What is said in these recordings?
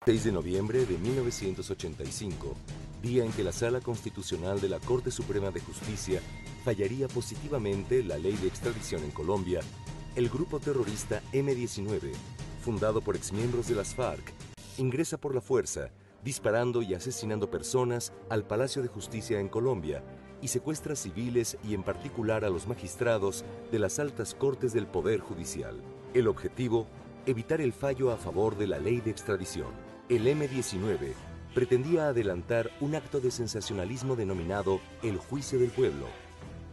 6 de noviembre de 1985, día en que la Sala Constitucional de la Corte Suprema de Justicia fallaría positivamente la ley de extradición en Colombia, el grupo terrorista M-19, fundado por exmiembros de las FARC, ingresa por la fuerza, disparando y asesinando personas al Palacio de Justicia en Colombia y secuestra civiles y en particular a los magistrados de las altas cortes del Poder Judicial. El objetivo, evitar el fallo a favor de la ley de extradición. El M-19 pretendía adelantar un acto de sensacionalismo denominado el Juicio del Pueblo.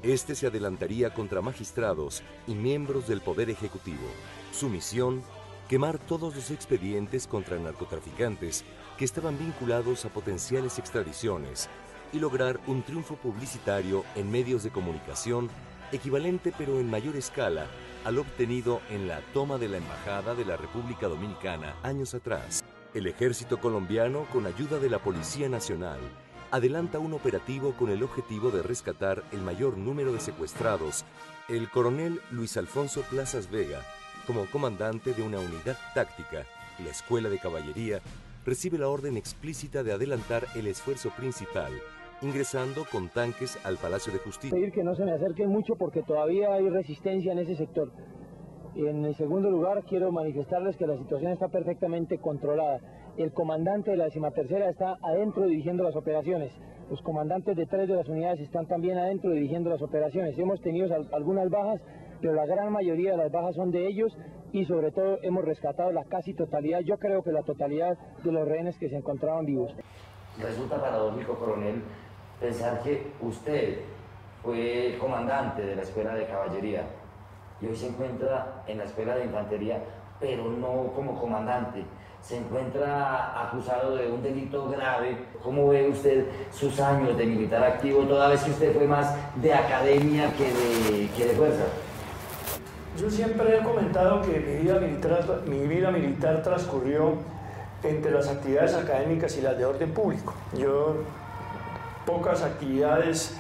Este se adelantaría contra magistrados y miembros del Poder Ejecutivo. Su misión, quemar todos los expedientes contra narcotraficantes que estaban vinculados a potenciales extradiciones y lograr un triunfo publicitario en medios de comunicación equivalente pero en mayor escala al obtenido en la toma de la Embajada de la República Dominicana años atrás. El ejército colombiano, con ayuda de la Policía Nacional, adelanta un operativo con el objetivo de rescatar el mayor número de secuestrados. El coronel Luis Alfonso Plazas Vega, como comandante de una unidad táctica, la Escuela de Caballería, recibe la orden explícita de adelantar el esfuerzo principal, ingresando con tanques al Palacio de Justicia. Pedir que no se me acerquen mucho porque todavía hay resistencia en ese sector. En el segundo lugar, quiero manifestarles que la situación está perfectamente controlada. El comandante de la 13ª está adentro dirigiendo las operaciones. Los comandantes de 3 de las unidades están también adentro dirigiendo las operaciones. Hemos tenido algunas bajas, pero la gran mayoría de las bajas son de ellos y sobre todo hemos rescatado la casi totalidad, yo creo que la totalidad de los rehenes que se encontraban vivos. Resulta paradójico, coronel, pensar que usted fue comandante de la Escuela de Caballería y hoy se encuentra en la Escuela de Infantería, pero no como comandante. Se encuentra acusado de un delito grave. ¿Cómo ve usted sus años de militar activo, toda vez que usted fue más de academia que de fuerza? Yo siempre he comentado que mi vida militar transcurrió entre las actividades académicas y las de orden público. Yo pocas actividades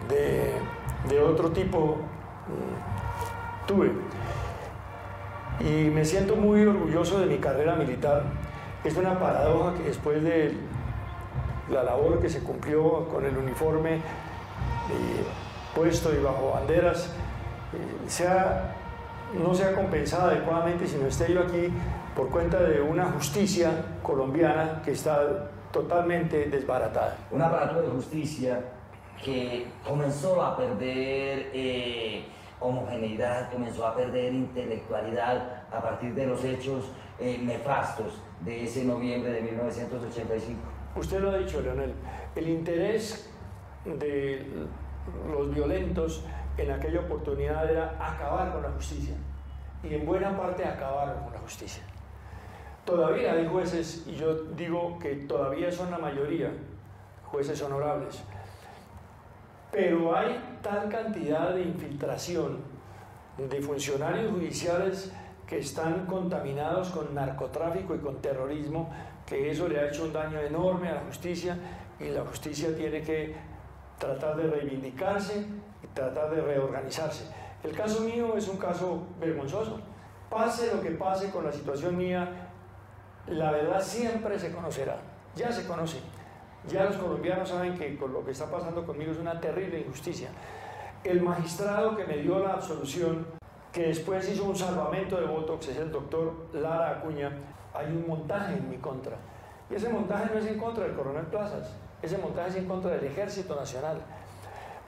de otro tipo tuve. Y me siento muy orgulloso de mi carrera militar. Es una paradoja que después de la labor que se cumplió con el uniforme puesto y bajo banderas, no sea compensada adecuadamente, sino esté yo aquí por cuenta de una justicia colombiana que está totalmente desbaratada. Un aparato de justicia que comenzó a perder homogeneidad, comenzó a perder intelectualidad a partir de los hechos nefastos de ese noviembre de 1985. Usted lo ha dicho, Leonel, el interés de los violentos en aquella oportunidad era acabar con la justicia, y en buena parte acabaron con la justicia. Todavía hay jueces, y yo digo que todavía son la mayoría, jueces honorables, pero hay tal cantidad de infiltración de funcionarios judiciales que están contaminados con narcotráfico y con terrorismo, que eso le ha hecho un daño enorme a la justicia, y la justicia tiene que tratar de reivindicarse y tratar de reorganizarse. El caso mío es un caso vergonzoso. Pase lo que pase con la situación mía, la verdad siempre se conocerá, ya se conoce. Ya los colombianos saben que con lo que está pasando conmigo es una terrible injusticia. El magistrado que me dio la absolución, que después hizo un salvamento de Botox, es el doctor Lara Acuña. Hay un montaje en mi contra. Y ese montaje no es en contra del coronel Plazas, ese montaje es en contra del Ejército Nacional.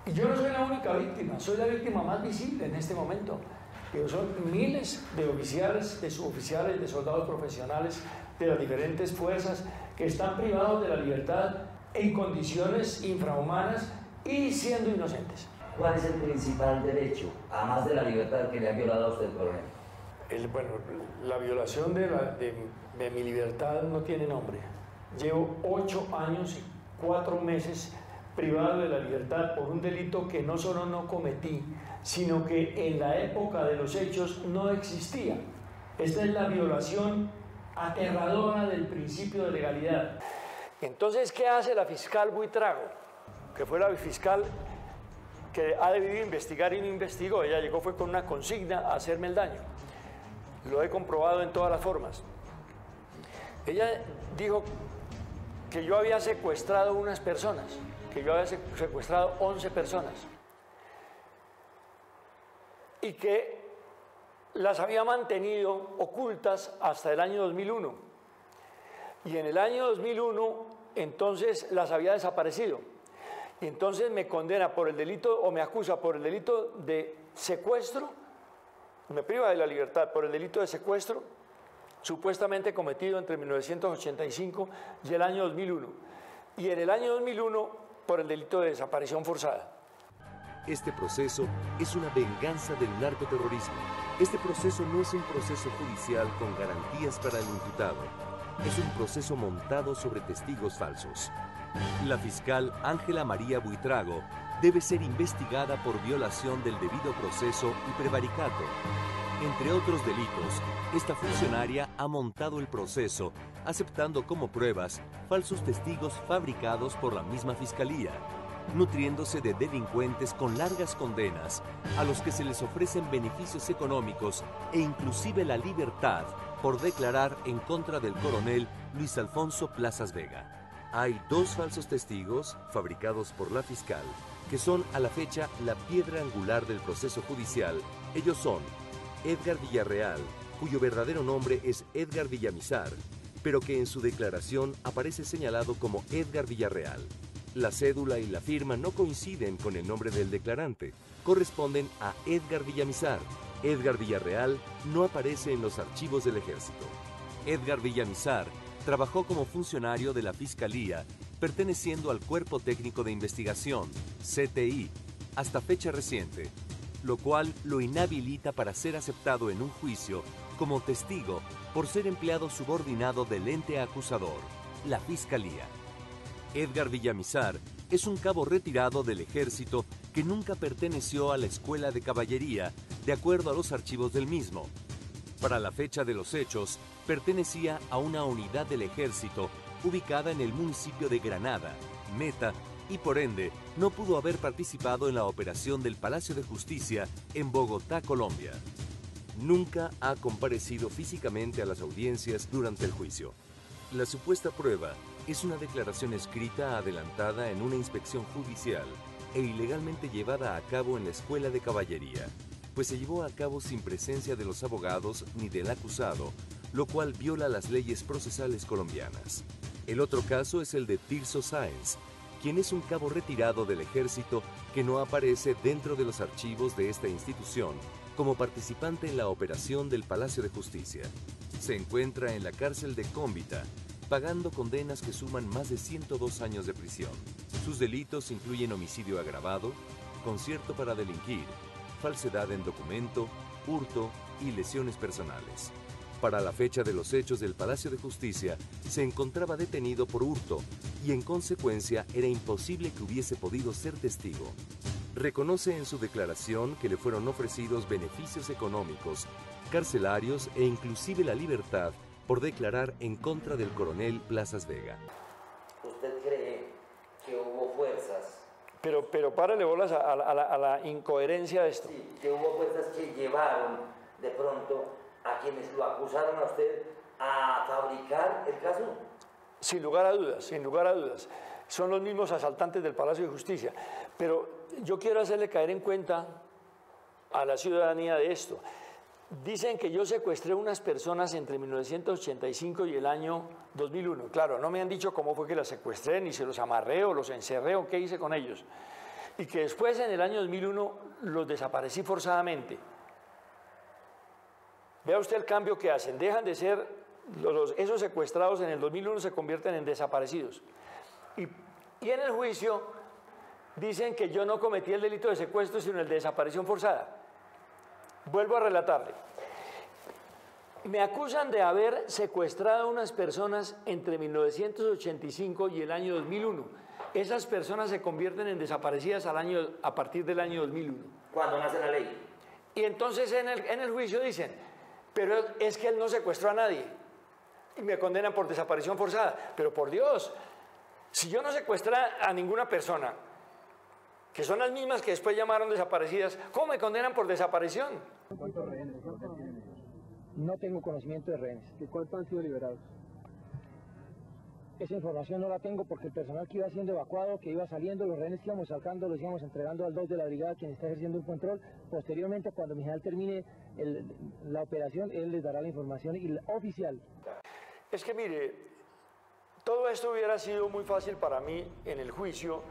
Y yo no soy la única víctima, soy la víctima más visible en este momento. Pero son miles de oficiales, de suboficiales, de soldados profesionales de las diferentes fuerzas que están privados de la libertad en condiciones infrahumanas y siendo inocentes. ¿Cuál es el principal derecho, además de la libertad, que le ha violado a usted, coronel? Bueno, la violación de mi libertad no tiene nombre. Llevo 8 años y 4 meses privado de la libertad por un delito que no solo no cometí, sino que en la época de los hechos no existía. Esta es la violación aterradora del principio de legalidad. Entonces, ¿qué hace la fiscal Buitrago? Que fue la fiscal que ha debido investigar y no investigó. Ella llegó fue con una consigna a hacerme el daño. Lo he comprobado en todas las formas. Ella dijo que yo había secuestrado unas personas, que yo había secuestrado 11 personas y que las había mantenido ocultas hasta el año 2001. Y en el año 2001, entonces las había desaparecido. Y entonces me condena por el delito, o me acusa por el delito de secuestro, me priva de la libertad por el delito de secuestro, supuestamente cometido entre 1985 y el año 2001. Y en el año 2001, por el delito de desaparición forzada. Este proceso es una venganza del narcoterrorismo. Este proceso no es un proceso judicial con garantías para el imputado. Es un proceso montado sobre testigos falsos. La fiscal Ángela María Buitrago debe ser investigada por violación del debido proceso y prevaricato. Entre otros delitos, esta funcionaria ha montado el proceso aceptando como pruebas falsos testigos fabricados por la misma fiscalía, nutriéndose de delincuentes con largas condenas a los que se les ofrecen beneficios económicos e inclusive la libertad por declarar en contra del coronel Luis Alfonso Plazas Vega. Hay dos falsos testigos, fabricados por la fiscal, que son a la fecha la piedra angular del proceso judicial. Ellos son Edgar Villarreal, cuyo verdadero nombre es Edgar Villamizar, pero que en su declaración aparece señalado como Edgar Villarreal. La cédula y la firma no coinciden con el nombre del declarante, corresponden a Edgar Villamizar. Edgar Villarreal no aparece en los archivos del Ejército. Edgar Villamizar trabajó como funcionario de la Fiscalía, perteneciendo al Cuerpo Técnico de Investigación, CTI, hasta fecha reciente, lo cual lo inhabilita para ser aceptado en un juicio como testigo por ser empleado subordinado del ente acusador, la Fiscalía. Edgar Villamizar es un cabo retirado del Ejército que nunca perteneció a la Escuela de Caballería, de acuerdo a los archivos del mismo. Para la fecha de los hechos, pertenecía a una unidad del Ejército ubicada en el municipio de Granada, Meta, y por ende no pudo haber participado en la operación del Palacio de Justicia en Bogotá, Colombia. Nunca ha comparecido físicamente a las audiencias durante el juicio. La supuesta prueba es una declaración escrita adelantada en una inspección judicial e ilegalmente llevada a cabo en la Escuela de Caballería, pues se llevó a cabo sin presencia de los abogados ni del acusado, lo cual viola las leyes procesales colombianas. El otro caso es el de Tirso Sáenz, quien es un cabo retirado del Ejército que no aparece dentro de los archivos de esta institución como participante en la operación del Palacio de Justicia. Se encuentra en la cárcel de Cómbita, pagando condenas que suman más de 102 años de prisión. Sus delitos incluyen homicidio agravado, concierto para delinquir, falsedad en documento, hurto y lesiones personales. Para la fecha de los hechos del Palacio de Justicia, se encontraba detenido por hurto y en consecuencia era imposible que hubiese podido ser testigo. Reconoce en su declaración que le fueron ofrecidos beneficios económicos, carcelarios e inclusive la libertad por declarar en contra del coronel Plazas Vega. ¿Usted cree que hubo fuerzas? Pero párale bolas a la incoherencia de esto. Sí, que hubo fuerzas que llevaron de pronto a quienes lo acusaron a usted a fabricar el caso. Sin lugar a dudas, sin lugar a dudas. Son los mismos asaltantes del Palacio de Justicia. Pero yo quiero hacerle caer en cuenta a la ciudadanía de esto. Dicen que yo secuestré unas personas entre 1985 y el año 2001. Claro, no me han dicho cómo fue que las secuestré, ni se los amarré o los encerré o qué hice con ellos. Y que después, en el año 2001, los desaparecí forzadamente. Vea usted el cambio que hacen. Dejan de ser, esos secuestrados en el 2001 se convierten en desaparecidos. Y en el juicio dicen que yo no cometí el delito de secuestro, sino el de desaparición forzada. Vuelvo a relatarle. Me acusan de haber secuestrado a unas personas entre 1985 y el año 2001. Esas personas se convierten en desaparecidas a partir del año 2001. ¿Cuándo nace la ley? Y entonces en el juicio dicen, pero es que él no secuestró a nadie. Y me condenan por desaparición forzada. Pero por Dios, si yo no secuestré a ninguna persona, que son las mismas que después llamaron desaparecidas, ¿cómo me condenan por desaparición? ¿Cuántos rehenes tienen ellos? No tengo conocimiento de rehenes. ¿Y cuántos han sido liberados? Esa información no la tengo porque el personal que iba siendo evacuado, que iba saliendo, los rehenes que íbamos sacando, los íbamos entregando al 2 de la brigada, quien está ejerciendo un control. Posteriormente, cuando mi general termine la operación, él les dará la información oficial. Es que mire, todo esto hubiera sido muy fácil para mí en el juicio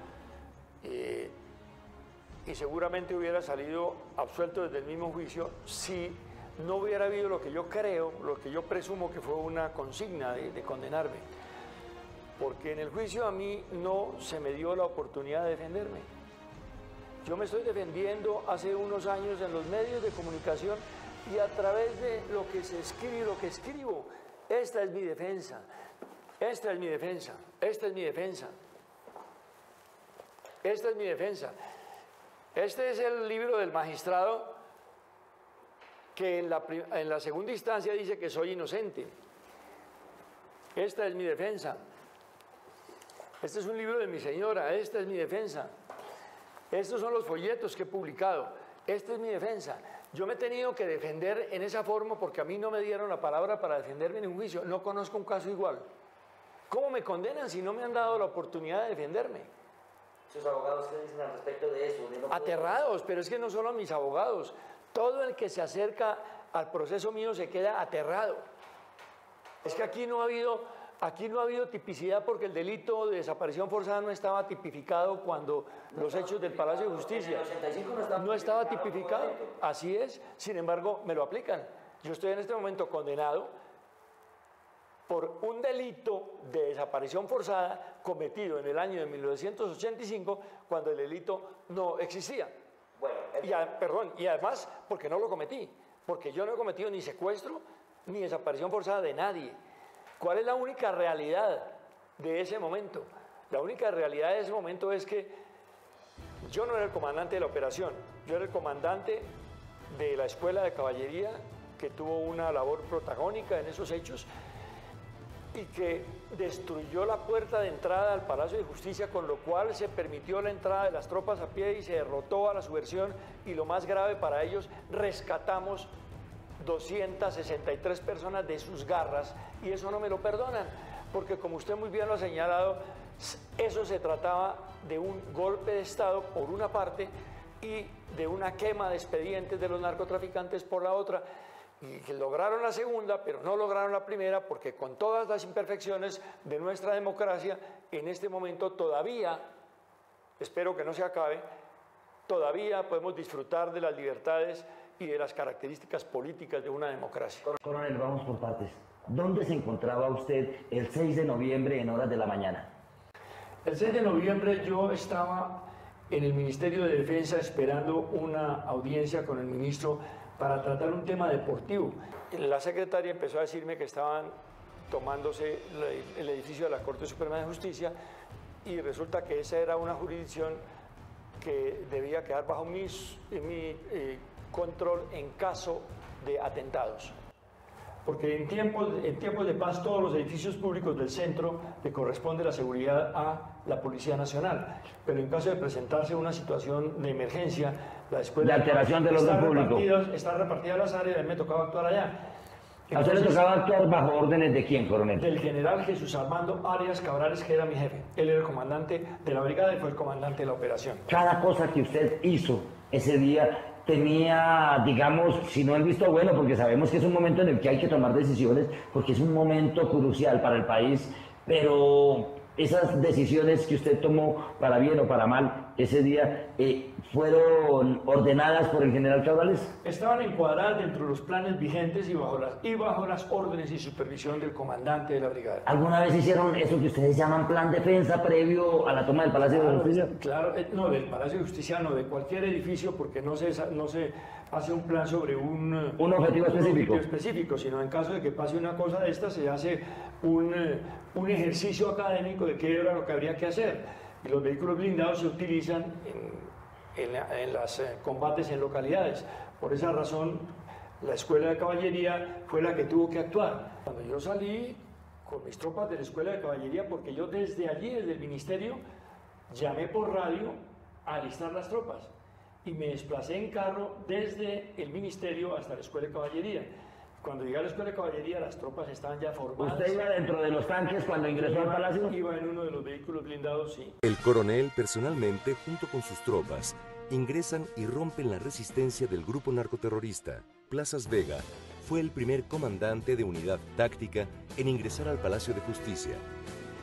y seguramente hubiera salido absuelto desde el mismo juicio si no hubiera habido lo que yo creo, lo que yo presumo que fue una consigna de condenarme. Porque en el juicio a mí no se me dio la oportunidad de defenderme. Yo me estoy defendiendo hace unos años en los medios de comunicación y a través de lo que se escribe, lo que escribo. Esta es mi defensa, esta es mi defensa, esta es mi defensa, esta es mi defensa. Este es el libro del magistrado que en la segunda instancia dice que soy inocente. Esta es mi defensa. Este es un libro de mi señora, esta es mi defensa. Estos son los folletos que he publicado, esta es mi defensa. Yo me he tenido que defender en esa forma porque a mí no me dieron la palabra para defenderme en un juicio. No conozco un caso igual. ¿Cómo me condenan si no me han dado la oportunidad de defenderme? ¿Sus abogados qué dicen al respecto de eso? Aterrados, pero es que no solo mis abogados. Todo el que se acerca al proceso mío se queda aterrado. Es que aquí no ha habido tipicidad porque el delito de desaparición forzada no estaba tipificado cuando los hechos del Palacio de Justicia. En el 85 no estaba tipificado. Así es, sin embargo, me lo aplican. Yo estoy en este momento condenado por un delito de desaparición forzada cometido en el año de 1985 cuando el delito no existía. Bueno, y además porque no lo cometí, porque yo no he cometido ni secuestro ni desaparición forzada de nadie. ¿Cuál es la única realidad de ese momento? La única realidad de ese momento es que yo no era el comandante de la operación, yo era el comandante de la Escuela de Caballería que tuvo una labor protagónica en esos hechos y que destruyó la puerta de entrada al Palacio de Justicia, con lo cual se permitió la entrada de las tropas a pie y se derrotó a la subversión, y lo más grave para ellos, rescatamos 263 personas de sus garras, y eso no me lo perdonan, porque como usted muy bien lo ha señalado, eso se trataba de un golpe de Estado por una parte y de una quema de expedientes de los narcotraficantes por la otra, y que lograron la segunda, pero no lograron la primera, porque con todas las imperfecciones de nuestra democracia, en este momento todavía, espero que no se acabe, todavía podemos disfrutar de las libertades y de las características políticas de una democracia. Coronel, vamos por partes. ¿Dónde se encontraba usted el 6 de noviembre en horas de la mañana? El 6 de noviembre yo estaba en el Ministerio de Defensa esperando una audiencia con el ministro para tratar un tema deportivo. La secretaria empezó a decirme que estaban tomándose el edificio de la Corte Suprema de Justicia y resulta que esa era una jurisdicción que debía quedar bajo mi control en caso de atentados. Porque en tiempos de paz todos los edificios públicos del centro le corresponde la seguridad a la Policía Nacional, pero en caso de presentarse una situación de emergencia, la escuela de alteración del orden público está repartida en las áreas, a mí me tocaba actuar allá. Entonces, ¿a usted le tocaba actuar bajo órdenes de quién, coronel? Del general Jesús Armando Arias Cabrales, que era mi jefe. Él era el comandante de la brigada y fue el comandante de la operación. Cada cosa que usted hizo ese día tenía, digamos, si no el visto bueno, porque sabemos que es un momento en el que hay que tomar decisiones, porque es un momento crucial para el país, pero esas decisiones que usted tomó, para bien o para mal, ese día, ¿fueron ordenadas por el general Cabrales? Estaban encuadradas dentro de los planes vigentes y bajo las órdenes y supervisión del comandante de la brigada. ¿Alguna vez hicieron eso que ustedes llaman plan defensa previo a la toma del Palacio de Justicia? Claro, no, del Palacio de Justicia no, de cualquier edificio, porque no se hace un plan sobre un objetivo específico, sino en caso de que pase una cosa de esta, se hace un ejercicio académico de qué era lo que habría que hacer. Y los vehículos blindados se utilizan en los combates en localidades. Por esa razón, la Escuela de Caballería fue la que tuvo que actuar. Cuando yo salí con mis tropas de la Escuela de Caballería, porque yo desde allí, desde el Ministerio, llamé por radio a alistar las tropas y me desplacé en carro desde el Ministerio hasta la Escuela de Caballería. Cuando llegué a la Escuela de Caballería, las tropas estaban ya formadas. ¿Usted iba dentro de los tanques cuando ingresó al palacio? Iba en uno de los vehículos blindados, sí. El coronel, personalmente, junto con sus tropas, ingresan y rompen la resistencia del grupo narcoterrorista. Plazas Vega fue el primer comandante de unidad táctica en ingresar al Palacio de Justicia.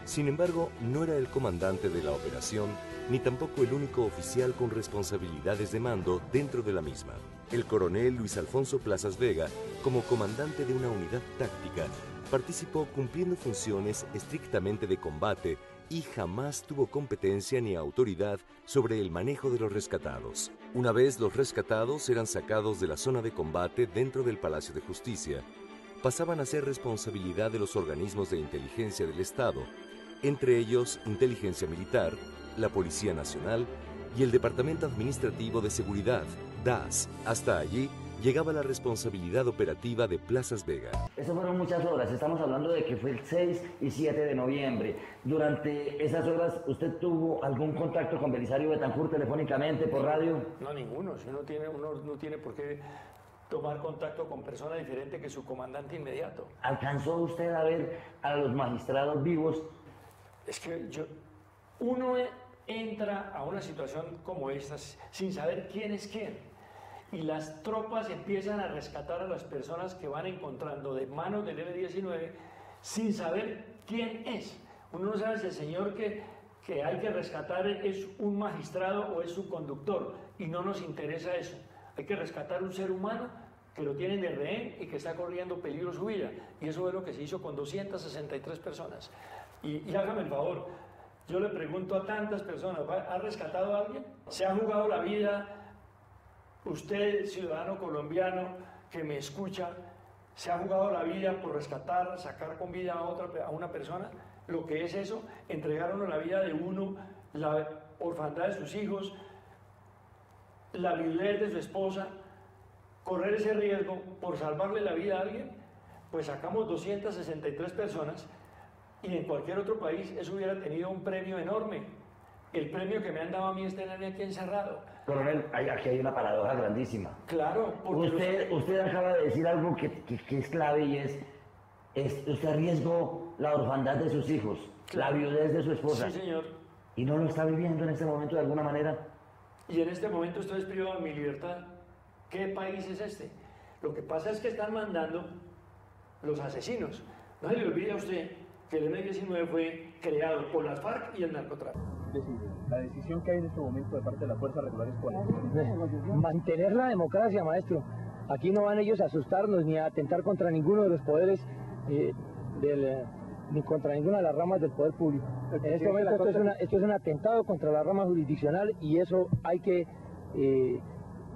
Sin embargo, no era el comandante de la operación, ni tampoco el único oficial con responsabilidades de mando dentro de la misma. El coronel Luis Alfonso Plazas Vega, como comandante de una unidad táctica, participó cumpliendo funciones estrictamente de combate y jamás tuvo competencia ni autoridad sobre el manejo de los rescatados. Una vez los rescatados eran sacados de la zona de combate dentro del Palacio de Justicia, pasaban a ser responsabilidad de los organismos de inteligencia del Estado, entre ellos Inteligencia Militar, la Policía Nacional y el Departamento Administrativo de Seguridad, DAS. Hasta allí llegaba la responsabilidad operativa de Plazas Vega. Eso fueron muchas horas, estamos hablando de que fue el 6 y 7 de noviembre. Durante esas horas, ¿usted tuvo algún contacto con Belisario Betancur telefónicamente, por radio? No, ninguno. Si uno no tiene por qué tomar contacto con persona diferente que su comandante inmediato. ¿Alcanzó usted a ver a los magistrados vivos? Es que uno entra a una situación como esta sin saber quién es quién. Y las tropas empiezan a rescatar a las personas que van encontrando de manos del M-19 sin saber quién es. Uno no sabe si el señor que hay que rescatar es un magistrado o es su conductor, y no nos interesa eso. Hay que rescatar un ser humano que lo tienen de rehén y que está corriendo peligro su vida. Y eso es lo que se hizo con 263 personas. Y hágame el favor, yo le pregunto a tantas personas, ¿ha rescatado a alguien? ¿Se ha jugado la vida? Usted, ciudadano colombiano que me escucha, ¿se ha jugado la vida por rescatar, sacar con vida a una persona? Lo que es eso, entregaron la vida de uno, la orfandad de sus hijos, la viudez de su esposa, correr ese riesgo por salvarle la vida a alguien. Pues sacamos 263 personas y en cualquier otro país eso hubiera tenido un premio enorme. El premio que me han dado a mí es tenerme aquí encerrado. Coronel, aquí hay una paradoja grandísima. Claro, porque usted acaba de decir algo que es clave, y es usted arriesgó la orfandad de sus hijos, claro, la viudez de su esposa. Sí, señor. ¿Y no lo está viviendo en este momento de alguna manera? Y en este momento estoy privado de mi libertad. ¿Qué país es este? Lo que pasa es que están mandando los asesinos. No se le olvide a usted que el M-19 fue creado por las FARC y el narcotráfico. La decisión que hay en este momento de parte de las fuerzas regulares, ¿cuál es? Mantener la democracia, maestro. Aquí no van ellos a asustarnos ni a atentar contra ninguno de los poderes, ni contra ninguna de las ramas del poder público. En este momento esto es un atentado contra la rama jurisdiccional, y eso hay que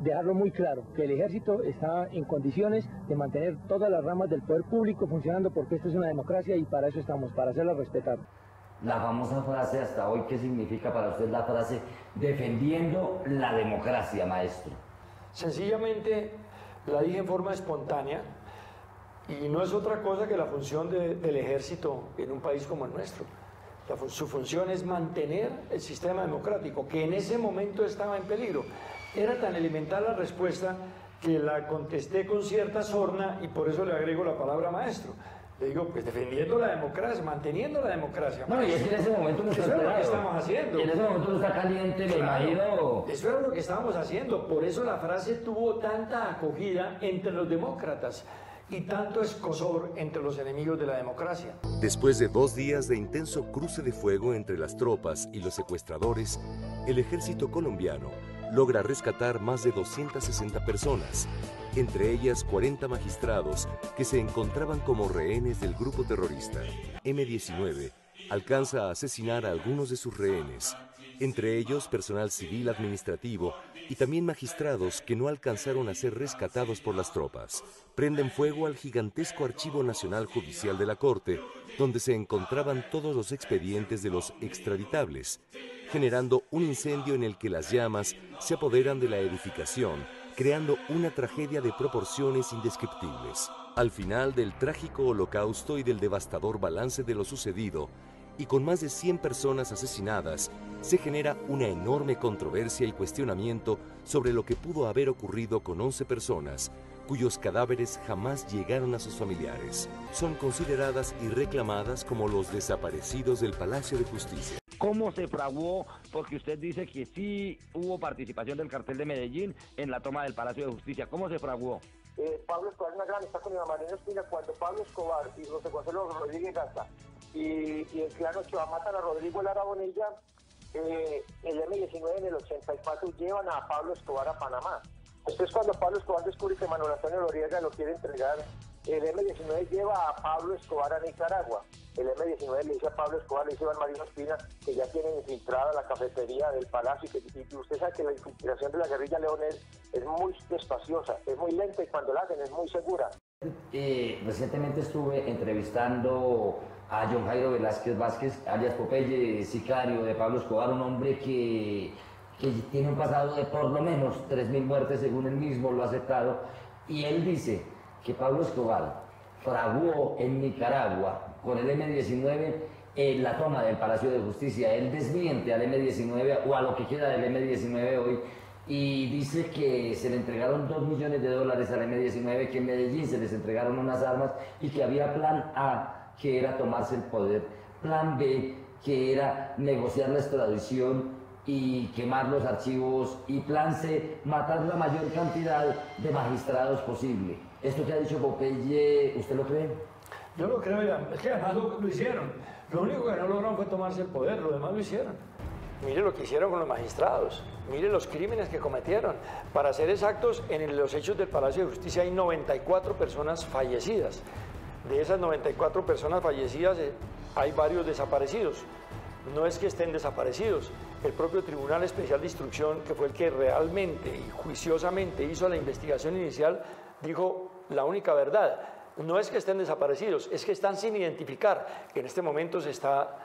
dejarlo muy claro, que el ejército está en condiciones de mantener todas las ramas del poder público funcionando, porque esto es una democracia y para eso estamos, para hacerla respetar. La famosa frase hasta hoy, ¿qué significa para usted la frase defendiendo la democracia, maestro? Sencillamente la dije en forma espontánea, y no es otra cosa que la función del ejército en un país como el nuestro. Su función es mantener el sistema democrático, que en ese momento estaba en peligro. Era tan elemental la respuesta que la contesté con cierta sorna, y por eso le agrego la palabra maestro. Le digo, pues defendiendo la democracia, manteniendo la democracia. No, y es que en ese momento no está eso es lo que estamos haciendo. Y en ese momento no está caliente, me imagino. Eso era lo que estábamos haciendo. Por eso la frase tuvo tanta acogida entre los demócratas y tanto escozor entre los enemigos de la democracia. Después de 2 días de intenso cruce de fuego entre las tropas y los secuestradores, el ejército colombiano logra rescatar más de 260 personas, entre ellas 40 magistrados que se encontraban como rehenes del grupo terrorista. M-19 alcanza a asesinar a algunos de sus rehenes, entre ellos personal civil administrativo y también magistrados que no alcanzaron a ser rescatados por las tropas. Prenden fuego al gigantesco Archivo Nacional Judicial de la Corte, donde se encontraban todos los expedientes de los extraditables, generando un incendio en el que las llamas se apoderan de la edificación, creando una tragedia de proporciones indescriptibles. Al final del trágico holocausto y del devastador balance de lo sucedido, y con más de 100 personas asesinadas, se genera una enorme controversia y cuestionamiento sobre lo que pudo haber ocurrido con 11 personas, cuyos cadáveres jamás llegaron a sus familiares. Son consideradas y reclamadas como los desaparecidos del Palacio de Justicia. ¿Cómo se fraguó? Porque usted dice que sí hubo participación del cartel de Medellín en la toma del Palacio de Justicia. ¿Cómo se fraguó? Pablo Escobar es una gran amistad con Iván Marino Espina. Cuando Pablo Escobar y José Gonzalo Rodríguez Gaza y el clan Ochoa matan a Rodrigo Lara Bonilla, el M-19 en el 84 llevan a Pablo Escobar a Panamá. Después, cuando Pablo Escobar descubre que Manuel Antonio Noriega lo quiere entregar, el M-19 lleva a Pablo Escobar a Nicaragua. El M-19 le dice a Pablo Escobar, le dice a Iván Marino Espina, que ya tienen infiltrada la cafetería del Palacio, y usted sabe que la infiltración de la guerrilla leonés es muy despaciosa, es muy lenta, y cuando la hacen es muy segura. Recientemente estuve entrevistando a John Jairo Velázquez Vázquez, alias Popeye, sicario de Pablo Escobar, un hombre que tiene un pasado de por lo menos 3.000 muertes, según él mismo lo ha aceptado, y él dice que Pablo Escobar fraguó en Nicaragua con el M-19 la toma del Palacio de Justicia. Él desmiente al M-19 o a lo que queda del M-19 hoy y dice que se le entregaron $2 millones al M-19, que en Medellín se les entregaron unas armas y que había plan A, que era tomarse el poder, plan B, que era negociar la extradición y quemar los archivos, y plan C, matar la mayor cantidad de magistrados posible. Esto que ha dicho Popeye, ¿usted lo cree? Yo lo creo, es que además lo hicieron. Lo único que no lograron fue tomarse el poder, lo demás lo hicieron. Mire lo que hicieron con los magistrados, mire los crímenes que cometieron. Para ser exactos, en los hechos del Palacio de Justicia hay 94 personas fallecidas. De esas 94 personas fallecidas hay varios desaparecidos. No es que estén desaparecidos. El propio Tribunal Especial de Instrucción, que fue el que realmente y juiciosamente hizo la investigación inicial, dijo la única verdad. No es que estén desaparecidos, es que están sin identificar. En este momento se está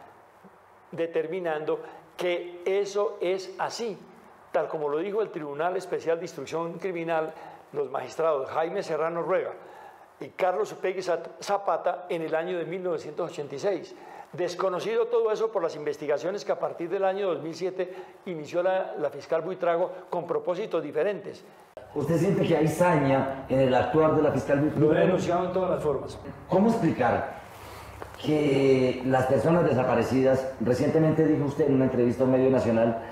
determinando que eso es así, tal como lo dijo el Tribunal Especial de Instrucción Criminal, los magistrados Jaime Serrano Ruega y Carlos Upegui Zapata en el año de 1986. Desconocido todo eso por las investigaciones que a partir del año 2007 inició la fiscal Buitrago con propósitos diferentes. ¿Usted siente que hay saña en el actuar de la fiscal Buitrago? Lo he denunciado en todas las formas. ¿Cómo explicar que las personas desaparecidas, recientemente dijo usted en una entrevista a un medio nacional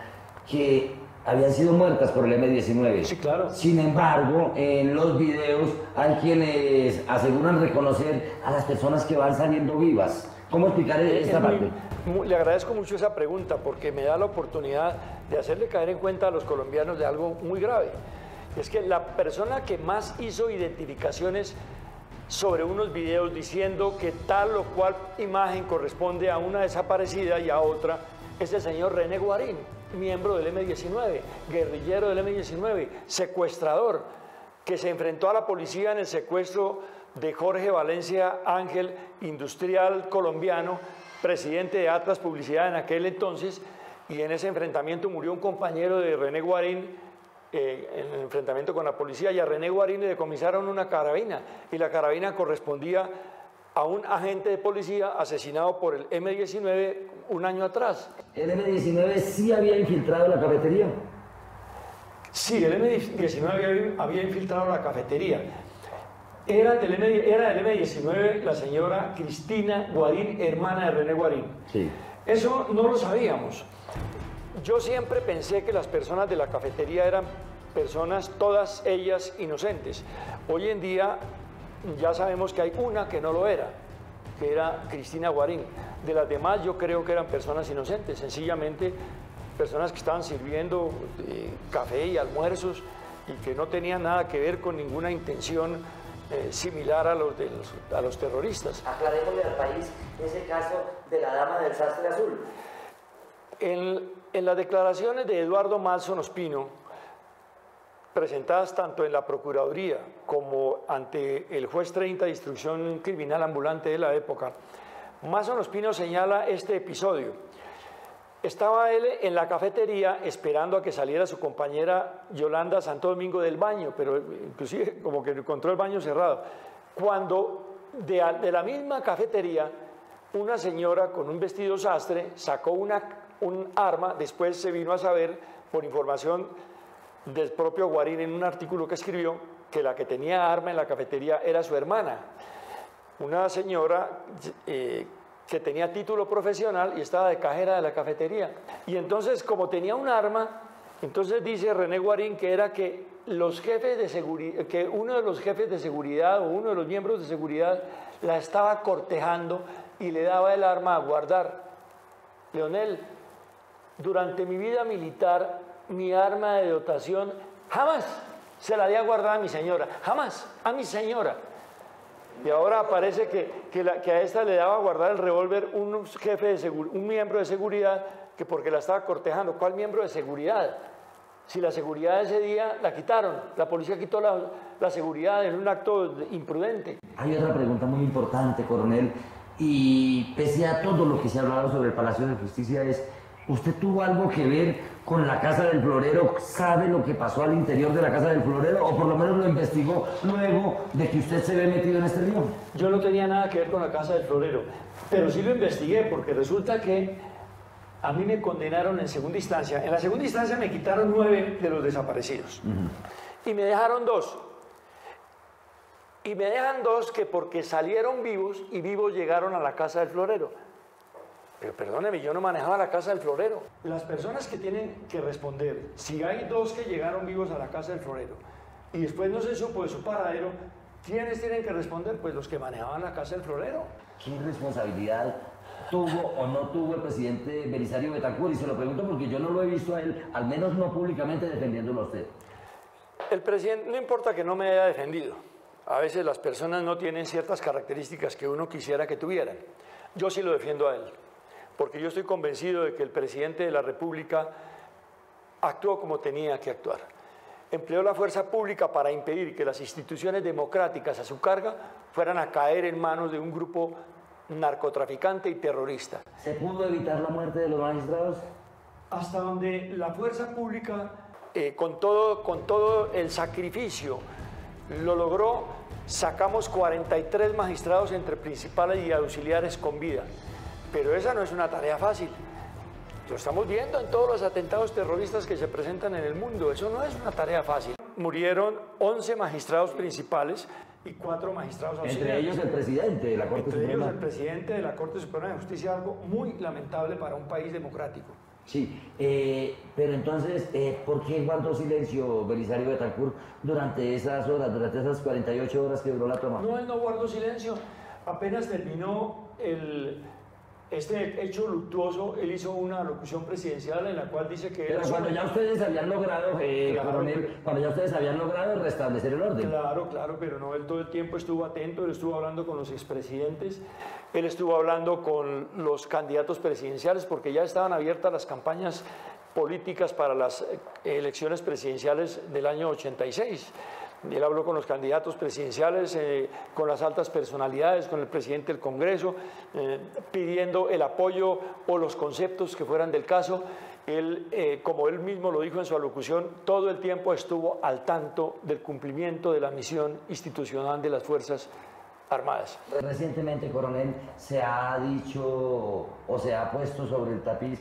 que habían sido muertas por el M-19? Sí, claro. Sin embargo, en los videos hay quienes aseguran reconocer a las personas que van saliendo vivas. ¿Cómo explicar esta parte? Le agradezco mucho esa pregunta porque me da la oportunidad de hacerle caer en cuenta a los colombianos de algo muy grave. Es que la persona que más hizo identificaciones sobre unos videos diciendo que tal o cual imagen corresponde a una desaparecida y a otra es el señor René Guarín, miembro del M-19, guerrillero del M-19, secuestrador, que se enfrentó a la policía en el secuestro de Jorge Valencia Ángel, industrial colombiano, presidente de Atlas Publicidad en aquel entonces, y en ese enfrentamiento murió un compañero de René Guarín en el enfrentamiento con la policía, y a René Guarín le decomisaron una carabina, y la carabina correspondía a un agente de policía asesinado por el M-19 un año atrás. ¿El M-19 sí había infiltrado la cafetería? Sí, el M-19 había infiltrado la cafetería. Era del M-19 la señora Cristina Guarín, hermana de René Guarín. Sí. Eso no lo sabíamos. Yo siempre pensé que las personas de la cafetería eran personas, todas ellas inocentes. Hoy en día ya sabemos que hay una que no lo era, que era Cristina Guarín. De las demás yo creo que eran personas inocentes, sencillamente personas que estaban sirviendo café y almuerzos y que no tenían nada que ver con ninguna intención similar a los terroristas. Aclarémosle al país ese caso de la dama del sastre azul. En las declaraciones de Eduardo Malson Ospino, presentadas tanto en la Procuraduría como ante el juez 30 de instrucción criminal ambulante de la época, Malson Ospino señala este episodio. Estaba él en la cafetería esperando a que saliera su compañera Yolanda Santo Domingo del baño, pero inclusive como que encontró el baño cerrado. Cuando de la misma cafetería una señora con un vestido sastre sacó un arma, después se vino a saber por información del propio Guarín en un artículo que escribió que la que tenía arma en la cafetería era su hermana, una señora que tenía título profesional y estaba de cajera de la cafetería. Y entonces, como tenía un arma, entonces dice René Guarín que era que los jefes de seguridad, que uno de los jefes de seguridad o uno de los miembros de seguridad la estaba cortejando y le daba el arma a guardar. Leonel, durante mi vida militar, mi arma de dotación jamás se la di a guardar a mi señora, jamás, a mi señora. Y ahora parece que a esta le daba a guardar el revólver un miembro de seguridad, que porque la estaba cortejando. ¿Cuál miembro de seguridad? Si la seguridad ese día la quitaron, la policía quitó la seguridad en un acto imprudente. Hay otra pregunta muy importante, coronel, y pese a todo lo que se ha hablado sobre el Palacio de Justicia ¿usted tuvo algo que ver con la Casa del Florero? ¿Sabe lo que pasó al interior de la Casa del Florero? ¿O por lo menos lo investigó luego de que usted se ve metido en este lío? Yo no tenía nada que ver con la Casa del Florero, pero sí lo investigué porque resulta que a mí me condenaron en segunda instancia. En la segunda instancia me quitaron 9 de los desaparecidos y me dejaron 2. Y me dejan 2 que porque salieron vivos y vivos llegaron a la Casa del Florero. Pero perdóneme, yo no manejaba la Casa del Florero. Las personas que tienen que responder, si hay 2 que llegaron vivos a la Casa del Florero y después no se supo de su paradero, ¿quiénes tienen que responder? Pues los que manejaban la Casa del Florero. ¿Qué responsabilidad tuvo o no tuvo el presidente Belisario Betancur? Y se lo pregunto porque yo no lo he visto a él, al menos no públicamente, defendiéndolo a usted. El presidente, no importa que no me haya defendido, a veces las personas no tienen ciertas características que uno quisiera que tuvieran. Yo sí lo defiendo a él, porque yo estoy convencido de que el presidente de la República actuó como tenía que actuar. Empleó la fuerza pública para impedir que las instituciones democráticas a su carga fueran a caer en manos de un grupo narcotraficante y terrorista. ¿Se pudo evitar la muerte de los magistrados? Hasta donde la fuerza pública, con todo el sacrificio, lo logró, sacamos 43 magistrados entre principales y auxiliares con vida. Pero esa no es una tarea fácil. Lo estamos viendo en todos los atentados terroristas que se presentan en el mundo. Eso no es una tarea fácil. Murieron 11 magistrados principales y 4 magistrados auxiliares. Entre ellos el presidente de la Corte Suprema. Entre ellos el presidente de la Corte Suprema de Justicia, algo muy lamentable para un país democrático. Sí, pero entonces, ¿por qué guardó silencio Belisario Betancur durante esas horas, durante esas 48 horas que duró la toma? No, él no guardó silencio. Apenas terminó este hecho luctuoso, él hizo una alocución presidencial en la cual dice que... Pero cuando ya ustedes habían logrado, coronel, cuando ya ustedes habían logrado restablecer el orden. Claro, claro, pero no, él todo el tiempo estuvo atento, él estuvo hablando con los expresidentes, él estuvo hablando con los candidatos presidenciales, porque ya estaban abiertas las campañas políticas para las elecciones presidenciales del año 86. Él habló con los candidatos presidenciales, con las altas personalidades, con el presidente del Congreso, pidiendo el apoyo o los conceptos que fueran del caso. Él, como él mismo lo dijo en su alocución, todo el tiempo estuvo al tanto del cumplimiento de la misión institucional de las Fuerzas Armadas. Recientemente, coronel, se ha dicho o se ha puesto sobre el tapiz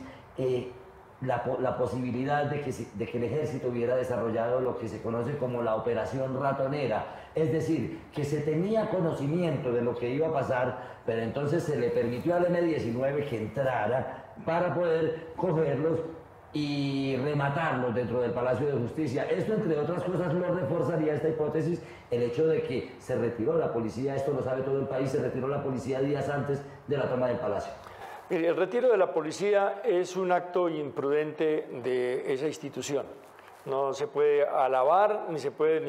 la posibilidad de que el ejército hubiera desarrollado lo que se conoce como la operación ratonera, es decir, que se tenía conocimiento de lo que iba a pasar, pero entonces se le permitió al M-19 que entrara para poder cogerlos y rematarlos dentro del Palacio de Justicia. Esto, entre otras cosas, lo reforzaría esta hipótesis, el hecho de que se retiró la policía, esto lo sabe todo el país, se retiró la policía días antes de la toma del Palacio. Mire, el retiro de la policía es un acto imprudente de esa institución. No se puede alabar ni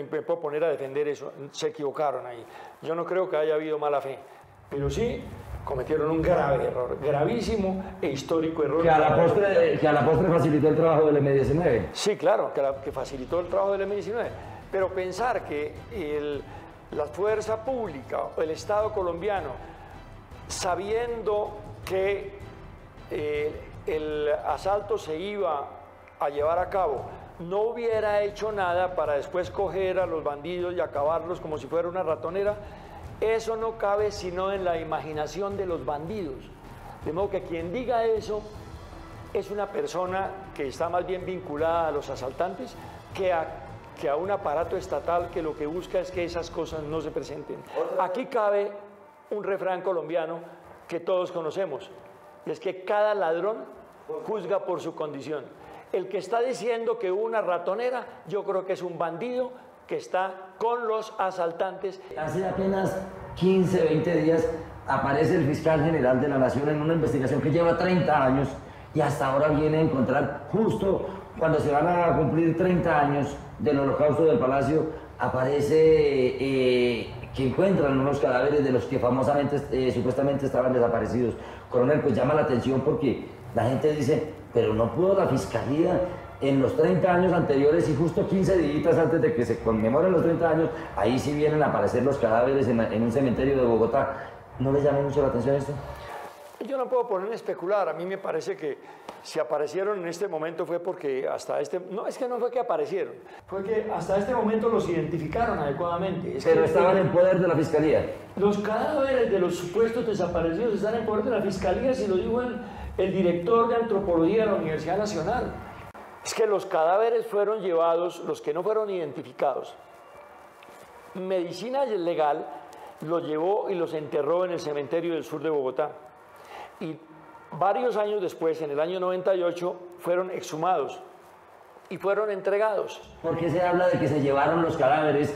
me puedo poner a defender eso. Se equivocaron ahí. Yo no creo que haya habido mala fe, pero sí cometieron un grave error, gravísimo e histórico error. Que a la postre facilitó el trabajo del M-19. Sí, claro, que facilitó el trabajo del M-19. Pero pensar que la fuerza pública o el Estado colombiano, sabiendo que el asalto se iba a llevar a cabo, no hubiera hecho nada para después coger a los bandidos y acabarlos como si fuera una ratonera, Eso no cabe sino en la imaginación de los bandidos. De modo que quien diga eso es una persona que está más bien vinculada a los asaltantes que a un aparato estatal que lo que busca es que esas cosas no se presenten. Aquí cabe un refrán colombiano que todos conocemos, y es que cada ladrón juzga por su condición. El que está diciendo que hubo una ratonera, yo creo que es un bandido que está con los asaltantes. Hace apenas 15, 20 días aparece el fiscal general de la Nación en una investigación que lleva 30 años y hasta ahora viene a encontrar, justo cuando se van a cumplir 30 años del holocausto del Palacio, aparece que encuentran unos cadáveres de los que famosamente, supuestamente estaban desaparecidos. Coronel, pues llama la atención porque la gente dice, pero no pudo la Fiscalía en los 30 años anteriores y justo 15 días antes de que se conmemoren los 30 años, ahí sí vienen a aparecer los cadáveres en un cementerio de Bogotá. ¿No les llama mucho la atención esto? Yo no puedo ponerme a especular, a mí me parece que si aparecieron en este momento fue porque hasta este... No, es que no fue que aparecieron, fue que hasta este momento los identificaron adecuadamente. Pero estaban en poder de la Fiscalía. Los cadáveres de los supuestos desaparecidos están en poder de la Fiscalía, si lo dijo el director de Antropología de la Universidad Nacional. Es que los cadáveres fueron llevados, los que no fueron identificados. Medicina Legal los llevó y los enterró en el cementerio del sur de Bogotá. Y varios años después, en el año 98, fueron exhumados y fueron entregados. ¿Por qué se habla de que se llevaron los cadáveres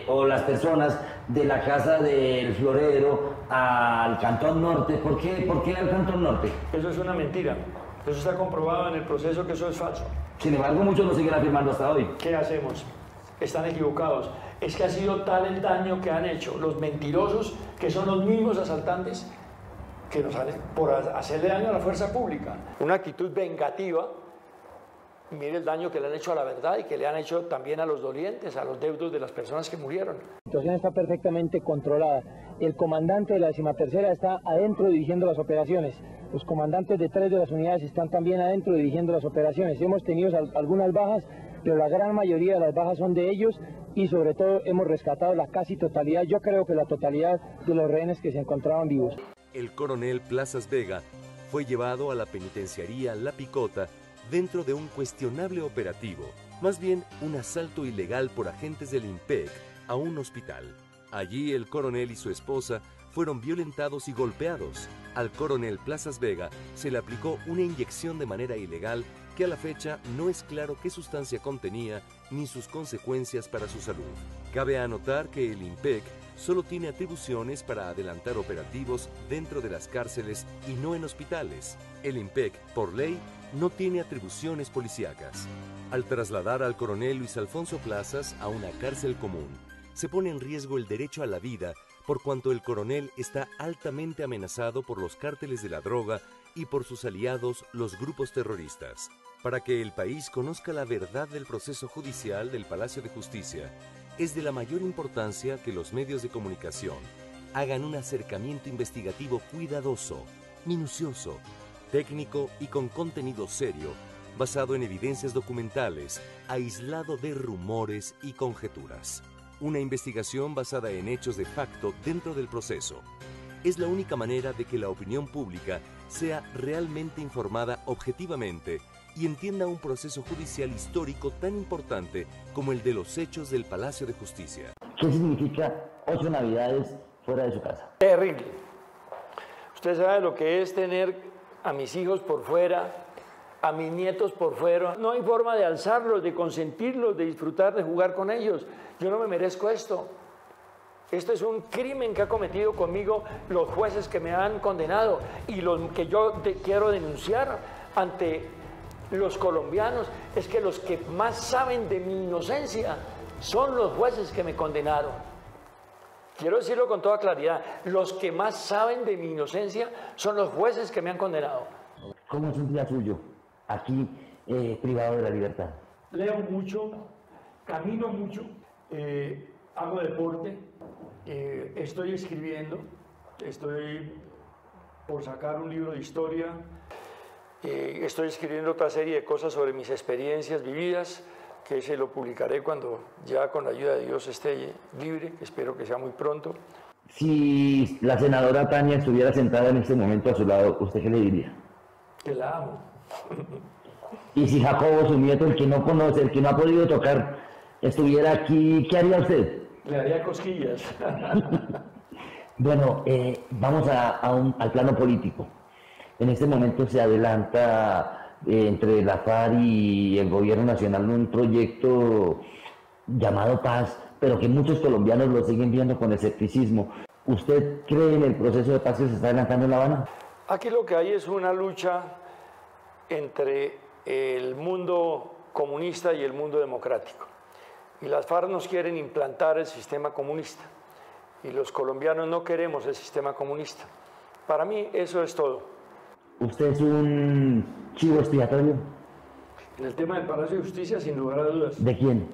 o las personas de la casa del Florero al Cantón Norte? ¿Por qué al Cantón Norte? Eso es una mentira. Eso está comprobado en el proceso que eso es falso. Sin embargo, muchos lo siguen afirmando hasta hoy. ¿Qué hacemos? Están equivocados. Es que ha sido tal el daño que han hecho los mentirosos, que son los mismos asaltantes, que nos salen por hacerle daño a la fuerza pública. Una actitud vengativa. Mire el daño que le han hecho a la verdad y que le han hecho también a los dolientes, a los deudos de las personas que murieron. La situación está perfectamente controlada. El comandante de la 13ª está adentro dirigiendo las operaciones. Los comandantes de 3 de las unidades están también adentro dirigiendo las operaciones. Hemos tenido algunas bajas, pero la gran mayoría de las bajas son de ellos y sobre todo hemos rescatado la casi totalidad, yo creo que la totalidad de los rehenes que se encontraban vivos. El coronel Plazas Vega fue llevado a la penitenciaría La Picota dentro de un cuestionable operativo, más bien un asalto ilegal por agentes del IMPEC a un hospital. Allí el coronel y su esposa fueron violentados y golpeados. Al coronel Plazas Vega se le aplicó una inyección de manera ilegal que a la fecha no es claro qué sustancia contenía ni sus consecuencias para su salud. Cabe anotar que el IMPEC solo tiene atribuciones para adelantar operativos dentro de las cárceles y no en hospitales. El IMPEC, por ley, no tiene atribuciones policíacas. Al trasladar al coronel Luis Alfonso Plazas a una cárcel común, se pone en riesgo el derecho a la vida por cuanto el coronel está altamente amenazado por los cárteles de la droga y por sus aliados, los grupos terroristas. Para que el país conozca la verdad del proceso judicial del Palacio de Justicia, es de la mayor importancia que los medios de comunicación hagan un acercamiento investigativo cuidadoso, minucioso, técnico y con contenido serio, basado en evidencias documentales, aislado de rumores y conjeturas. Una investigación basada en hechos de facto dentro del proceso. Es la única manera de que la opinión pública sea realmente informada objetivamente y entienda un proceso judicial histórico tan importante como el de los hechos del Palacio de Justicia. ¿Qué significa 8 Navidades fuera de su casa? Terrible. Usted sabe lo que es tener a mis hijos por fuera, a mis nietos por fuera. No hay forma de alzarlos, de consentirlos, de disfrutar, de jugar con ellos. Yo no me merezco esto. Esto es un crimen que ha cometido conmigo los jueces que me han condenado y lo que yo quiero denunciar ante los colombianos es que los que más saben de mi inocencia son los jueces que me condenaron. Quiero decirlo con toda claridad, los que más saben de mi inocencia son los jueces que me han condenado. ¿Cómo es un día suyo aquí privado de la libertad? Leo mucho, camino mucho, hago deporte, estoy escribiendo, estoy por sacar un libro de historia, estoy escribiendo otra serie de cosas sobre mis experiencias vividas, que se lo publicaré cuando ya con la ayuda de Dios esté libre, que espero que sea muy pronto. Si la senadora Tania estuviera sentada en este momento a su lado, ¿usted qué le diría? Que la amo. Y si Jacobo, su nieto, el que no conoce, el que no ha podido tocar, estuviera aquí, ¿qué haría usted? Le haría cosquillas. Bueno, vamos al plano político. En este momento se adelanta entre la FARC y el gobierno nacional un proyecto llamado Paz, pero que muchos colombianos lo siguen viendo con escepticismo. ¿Usted cree en el proceso de paz que se está adelantando en La Habana? Aquí lo que hay es una lucha entre el mundo comunista y el mundo democrático. Y las FARC nos quieren implantar el sistema comunista. Y los colombianos no queremos el sistema comunista. Para mí eso es todo. ¿Usted es un chivo expiatorio? En el tema del Palacio de Justicia, sin lugar a dudas, ¿De quién?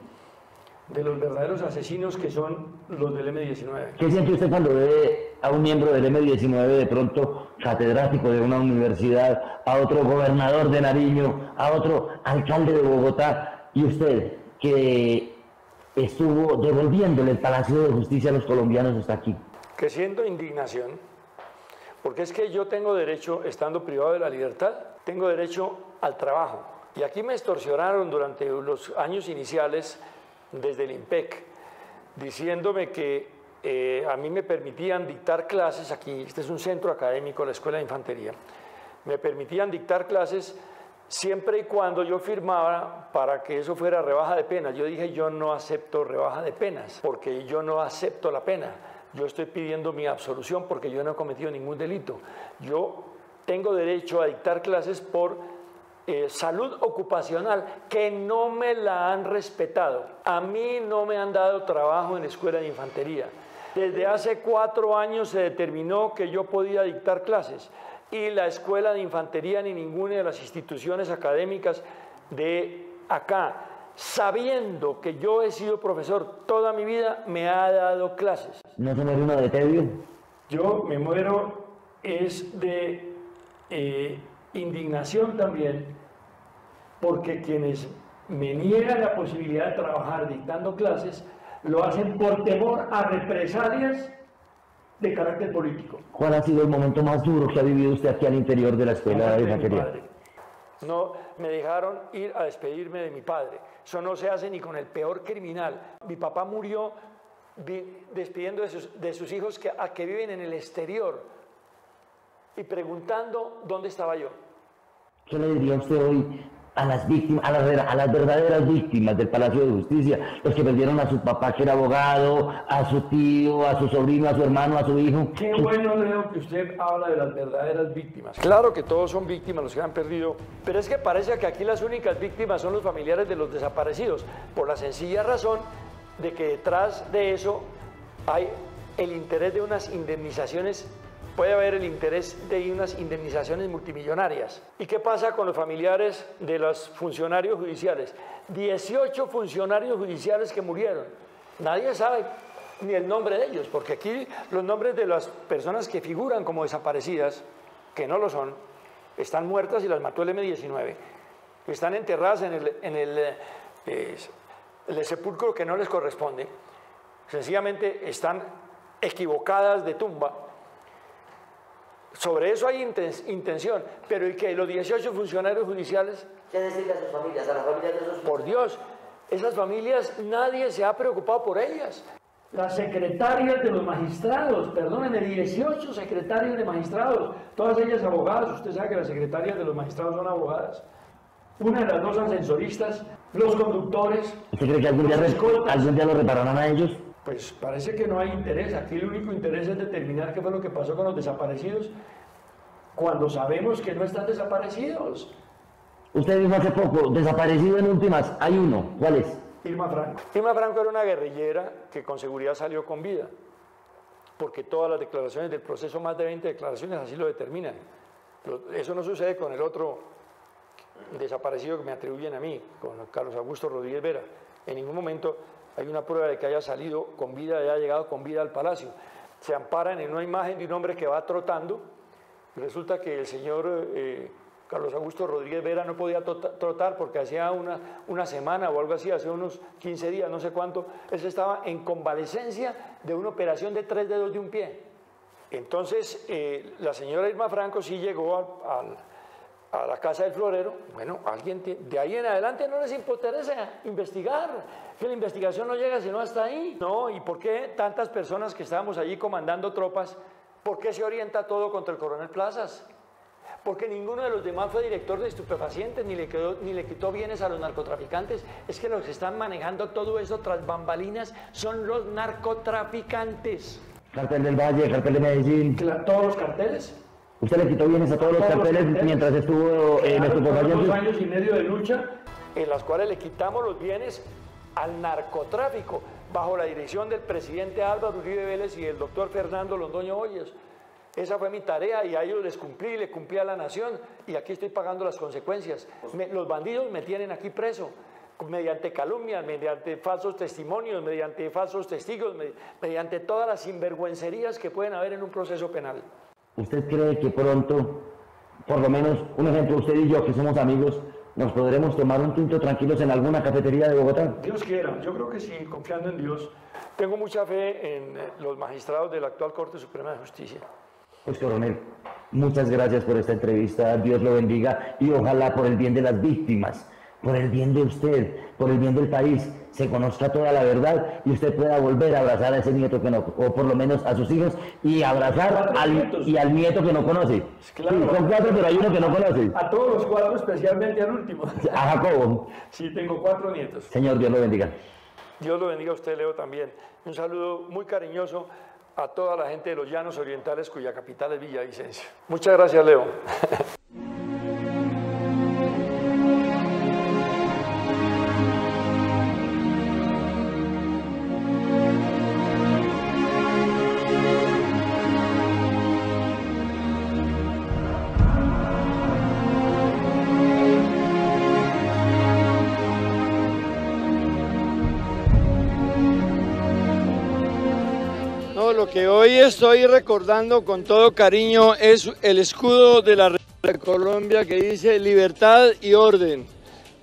de los verdaderos asesinos que son los del M-19. ¿Qué siente usted cuando ve a un miembro del M-19 de pronto catedrático de una universidad, a otro gobernador de Nariño, a otro alcalde de Bogotá, y usted que estuvo devolviéndole el Palacio de Justicia a los colombianos hasta aquí? Que siento indignación, porque es que yo tengo derecho, estando privado de la libertad, tengo derecho al trabajo. Y aquí me extorsionaron durante los años iniciales desde el IMPEC, diciéndome que a mí me permitían dictar clases aquí, este es un centro académico, la Escuela de Infantería, me permitían dictar clases siempre y cuando yo firmara para que eso fuera rebaja de penas. Yo dije, yo no acepto rebaja de penas, porque yo no acepto la pena. Yo estoy pidiendo mi absolución porque yo no he cometido ningún delito. Yo tengo derecho a dictar clases por salud ocupacional, que no me la han respetado. A mí no me han dado trabajo en la Escuela de Infantería. Desde hace 4 años se determinó que yo podía dictar clases y la Escuela de Infantería ni ninguna de las instituciones académicas de acá, sabiendo que yo he sido profesor toda mi vida, me ha dado clases. ¿No se muere uno de tedio? Yo me muero es de indignación también, porque quienes me niegan la posibilidad de trabajar dictando clases lo hacen por temor a represalias de carácter político. ¿Cuál ha sido el momento más duro que ha vivido usted aquí al interior de la Escuela de Infantería? No me dejaron ir a despedirme de mi padre. Eso no se hace ni con el peor criminal. Mi papá murió despidiendo de sus hijos que viven en el exterior y preguntando dónde estaba yo. ¿Qué le diría usted hoy a las víctimas, a las verdaderas víctimas del Palacio de Justicia, los que perdieron a su papá que era abogado, a su tío, a su sobrino, a su hermano, a su hijo? Qué bueno, Leo, que usted habla de las verdaderas víctimas. Claro que todos son víctimas los que han perdido, pero es que parece que aquí las únicas víctimas son los familiares de los desaparecidos, por la sencilla razón de que detrás de eso hay el interés de unas indemnizaciones. Puede haber el interés de unas indemnizaciones multimillonarias. ¿Y qué pasa con los familiares de los funcionarios judiciales? 18 funcionarios judiciales que murieron. Nadie sabe ni el nombre de ellos, porque aquí los nombres de las personas que figuran como desaparecidas, que no lo son, están muertas y las mató el M-19. Están enterradas en el sepulcro que no les corresponde. Sencillamente están equivocadas de tumba. Sobre eso hay intención, pero ¿y qué? Los 18 funcionarios judiciales. ¿Qué decirle a sus familias, a las familias de esos? Por Dios, esas familias nadie se ha preocupado por ellas. Las secretarias de los magistrados, perdónenme, 18 secretarias de magistrados, todas ellas abogadas. Usted sabe que las secretarias de los magistrados son abogadas. Una de las 2 ascensoristas, los conductores. ¿Usted cree que algún día lo repararán a ellos? Pues parece que no hay interés. Aquí el único interés es determinar qué fue lo que pasó con los desaparecidos, cuando sabemos que no están desaparecidos. Usted dijo hace poco, desaparecido en últimas, hay uno. ¿Cuál es? Irma Franco. Irma Franco era una guerrillera que con seguridad salió con vida, porque todas las declaraciones del proceso, más de 20 declaraciones, así lo determinan. Eso no sucede con el otro desaparecido que me atribuyen a mí, con Carlos Augusto Rodríguez Vera. En ningún momento hay una prueba de que haya salido con vida, haya llegado con vida al palacio. Se amparan en una imagen de un hombre que va trotando. Resulta que el señor Carlos Augusto Rodríguez Vera no podía trotar porque hacía una semana o algo así, hace unos 15 días, no sé cuánto, él estaba en convalecencia de una operación de 3 dedos de un pie. Entonces, la señora Irma Franco sí llegó a la casa del florero. Bueno, alguien de ahí en adelante no les interesa investigar, que la investigación no llega sino hasta ahí. No, ¿y por qué tantas personas que estábamos allí comandando tropas, por qué se orienta todo contra el coronel Plazas? Porque ninguno de los demás fue director de estupefacientes, ni le quitó bienes a los narcotraficantes. Es que los que están manejando todo eso tras bambalinas son los narcotraficantes. Cartel del Valle, cartel de Medellín. ¿Todos los carteles? ¿Usted le quitó bienes a todos los carteles mientras estuvo en estupefacientes? 2 años y medio de lucha en las cuales le quitamos los bienes al narcotráfico bajo la dirección del presidente Álvaro Uribe Vélez y el doctor Fernando Londoño Hoyos. Esa fue mi tarea y a ellos les cumplí, le cumplí a la nación y aquí estoy pagando las consecuencias. Los bandidos me tienen aquí preso mediante calumnias, mediante falsos testimonios, mediante falsos testigos, mediante todas las sinvergüencerías que pueden haber en un proceso penal. ¿Usted cree que pronto, por lo menos, un ejemplo, usted y yo que somos amigos, nos podremos tomar un tinto tranquilos en alguna cafetería de Bogotá? Dios quiera, yo creo que sí, confiando en Dios. Tengo mucha fe en los magistrados de la actual Corte Suprema de Justicia. Pues coronel, muchas gracias por esta entrevista, Dios lo bendiga y ojalá por el bien de las víctimas, por el bien de usted, por el bien del país, se conozca toda la verdad y usted pueda volver a abrazar a ese nieto que no, o por lo menos a sus hijos, y abrazar al nieto que no conoce. Claro. Sí, son 4, pero hay uno que no conoce. A todos los 4, especialmente al último. A Jacobo. Sí, tengo 4 nietos. Señor, Dios lo bendiga. Dios lo bendiga a usted, Leo, también. Un saludo muy cariñoso a toda la gente de los Llanos Orientales, cuya capital es Villavicencio. Muchas gracias, Leo. Lo que hoy estoy recordando con todo cariño es el escudo de la República de Colombia que dice libertad y orden.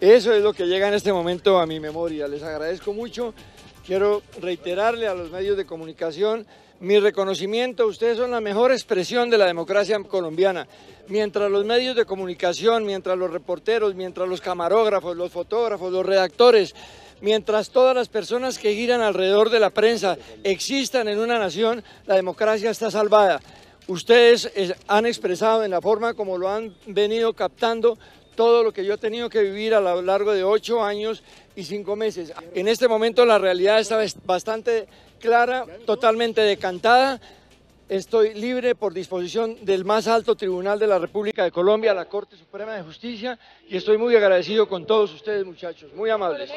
Eso es lo que llega en este momento a mi memoria. Les agradezco mucho. Quiero reiterarle a los medios de comunicación mi reconocimiento. Ustedes son la mejor expresión de la democracia colombiana. Mientras los medios de comunicación, mientras los reporteros, mientras los camarógrafos, los fotógrafos, los redactores, mientras todas las personas que giran alrededor de la prensa existan en una nación, la democracia está salvada. Ustedes han expresado en la forma como lo han venido captando todo lo que yo he tenido que vivir a lo largo de 8 años y 5 meses. En este momento la realidad está bastante clara, totalmente decantada. Estoy libre por disposición del más alto tribunal de la República de Colombia, la Corte Suprema de Justicia, y estoy muy agradecido con todos ustedes, muchachos, muy amables.